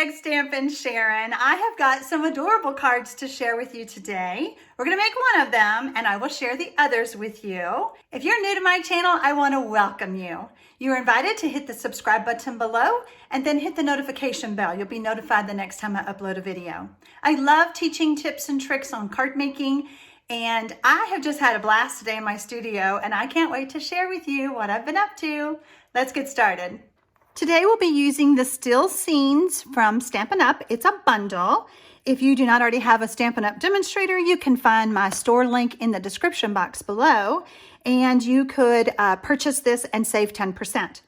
TxStampin Sharon. I have got some adorable cards to share with you today. We're going to make one of them and I will share the others with you. If you're new to my channel, I want to welcome you. You're invited to hit the subscribe button below and then hit the notification bell. You'll be notified the next time I upload a video. I love teaching tips and tricks on card making, and I have just had a blast today in my studio and I can't wait to share with you what I've been up to. Let's get started. Today we'll be using the Still Scenes from Stampin' Up. It's a bundle. If you do not already have a Stampin' Up demonstrator, you can find my store link in the description box below, and you could purchase this and save 10%.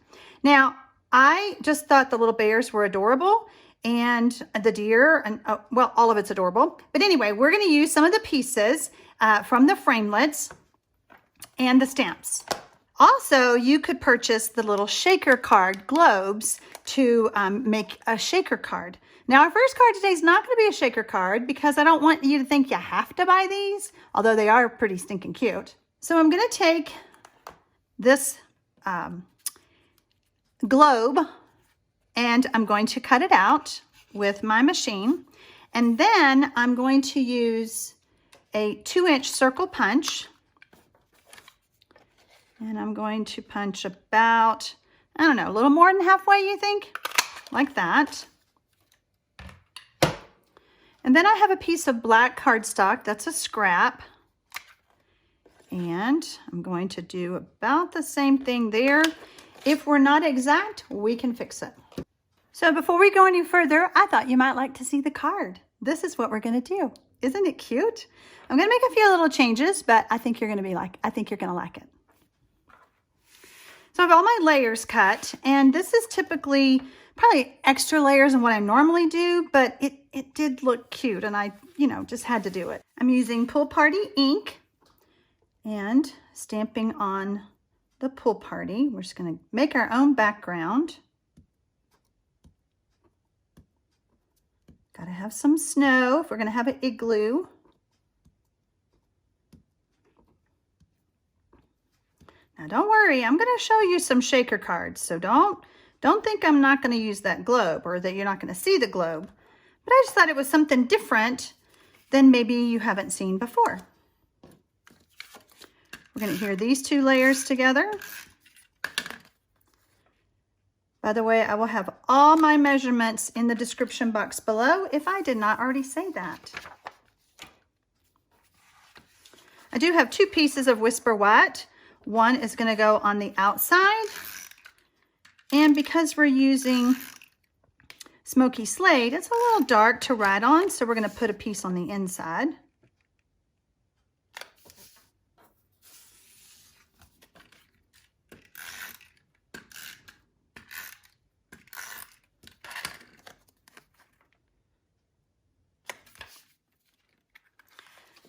Now, I just thought the little bears were adorable, and the deer, and well, all of it's adorable. But anyway, we're going to use some of the pieces from the framelits and the stamps. Also, you could purchase the little shaker card globes to make a shaker card. Now, our first card today is not going to be a shaker card because I don't want you to think you have to buy these, although they are pretty stinking cute. So I'm going to take this globe and I'm going to cut it out with my machine. And then I'm going to use a 2-inch circle punch. And I'm going to punch about, I don't know, a little more than halfway, you think? Like that. And then I have a piece of black cardstock. That's a scrap. And I'm going to do about the same thing there. If we're not exact, we can fix it. So before we go any further, I thought you might like to see the card. This is what we're going to do. Isn't it cute? I'm going to make a few little changes, but I think you're going to like it. So I have all my layers cut, and this is typically probably extra layers than what I normally do, but it did look cute, and I, just had to do it. I'm using Pool Party ink and stamping on the Pool Party. We're just going to make our own background. Got to have some snow if we're going to have an igloo. Now don't worry, I'm going to show you some shaker cards, so don't think I'm not going to use that globe or that you're not going to see the globe. But I just thought it was something different than maybe you haven't seen before. We're going to hear these two layers together. By the way, I will have all my measurements in the description box below if I did not already say that. I do have 2 pieces of Whisper White. One is going to go on the outside, and because we're using Smokey Slate, it's a little dark to write on, so we're going to put a piece on the inside.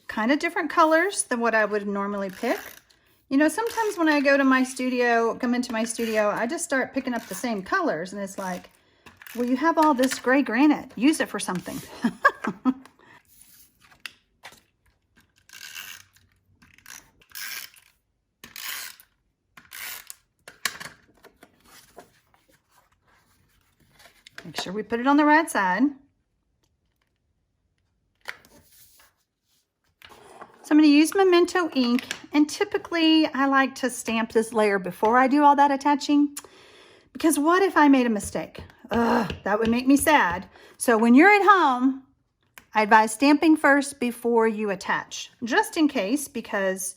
Kind of different colors than what I would normally pick. Sometimes when I come into my studio, I just start picking up the same colors, and it's like, well, you have all this gray granite. Use it for something. Make sure we put it on the right side. So I'm going to use Memento ink, and typically I like to stamp this layer before I do all that attaching, because what if I made a mistake? That would make me sad. So when you're at home, I advise stamping first before you attach, just in case, because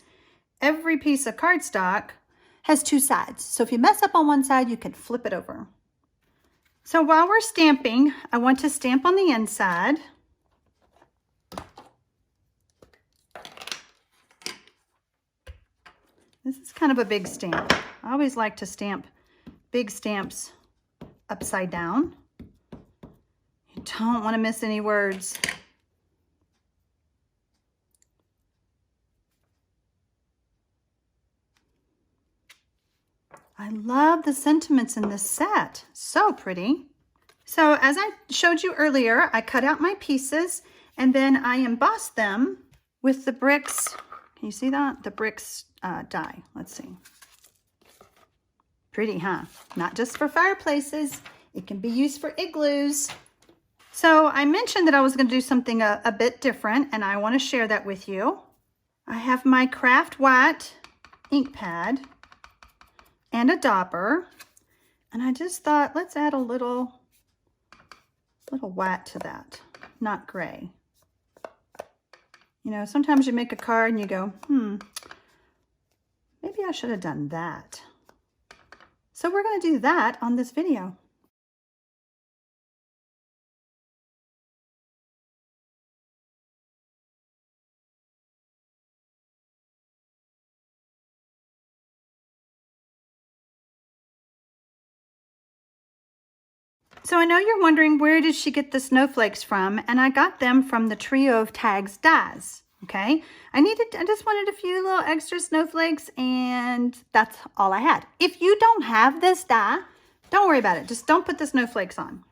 every piece of cardstock has 2 sides. So if you mess up on one side, you can flip it over. So while we're stamping, I want to stamp on the inside. This is kind of a big stamp. I always like to stamp big stamps upside down. You don't want to miss any words. I love the sentiments in this set. So pretty. So as I showed you earlier, I cut out my pieces and then I embossed them with the bricks. Can you see that? The bricks die. Let's see. Pretty, huh? Not just for fireplaces. It can be used for igloos. So I mentioned that I was going to do something a bit different, and I want to share that with you. I have my craft white ink pad and a dauber, and I just thought, let's add a little white to that, not gray. You know, sometimes you make a card and you go, maybe I should have done that. So we're going to do that on this video. So I know you're wondering, where did she get the snowflakes from? And I got them from the trio of tags dies. Okay, I just wanted a few little extra snowflakes, and that's all I had. If you don't have this die, don't worry about it. Just don't put the snowflakes on.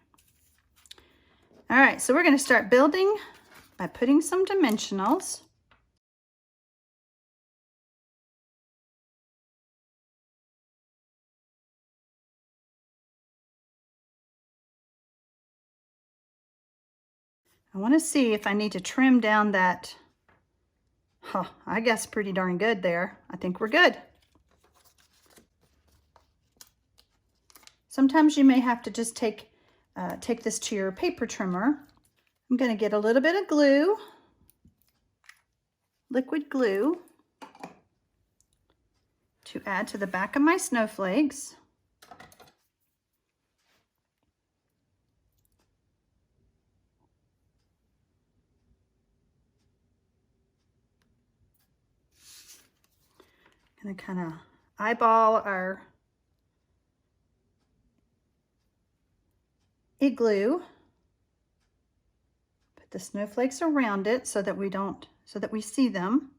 All right, so we're going to start building by putting some dimensionals. I want to see if I need to trim down that. Oh, I guess pretty darn good there. I think we're good. Sometimes you may have to just take this to your paper trimmer. I'm going to get a little bit of glue, liquid glue, to add to the back of my snowflakes. Going to kind of eyeball our igloo. Put the snowflakes around it so that we see them.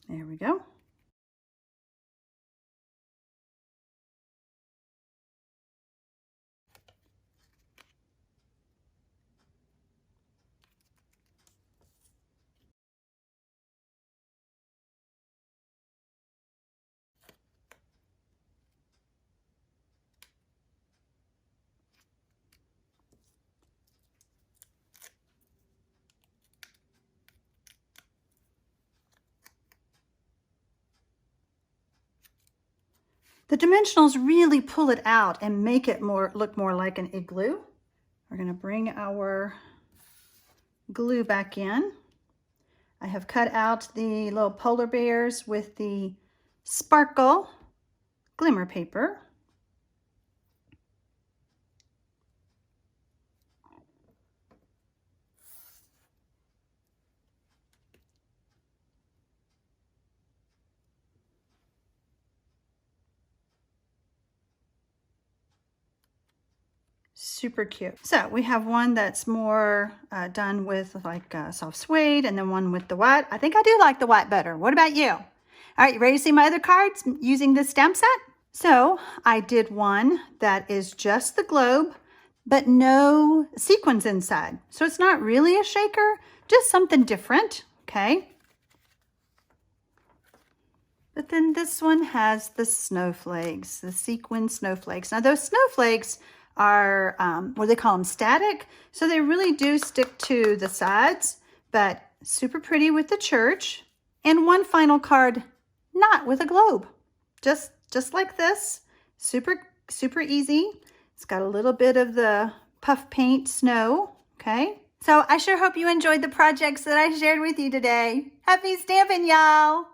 There we go. The dimensionals really pull it out and make it look more like an igloo. We're going to bring our glue back in. I have cut out the little polar bears with the sparkle glimmer paper. Super cute. So we have one that's more done with like soft suede, and then one with the white. I think I do like the white better. What about you? All right, you ready to see my other cards using this stamp set? So I did one that is just the globe, but no sequins inside. So it's not really a shaker, just something different, okay? But then this one has the snowflakes, the sequin snowflakes. Now those snowflakes are, what they call them, static. So they really do stick to the sides, but super pretty with the church. And one final card, not with a globe, just like this, super easy. It's got a little bit of the puff paint snow, okay? So I sure hope you enjoyed the projects that I shared with you today. Happy stamping, y'all!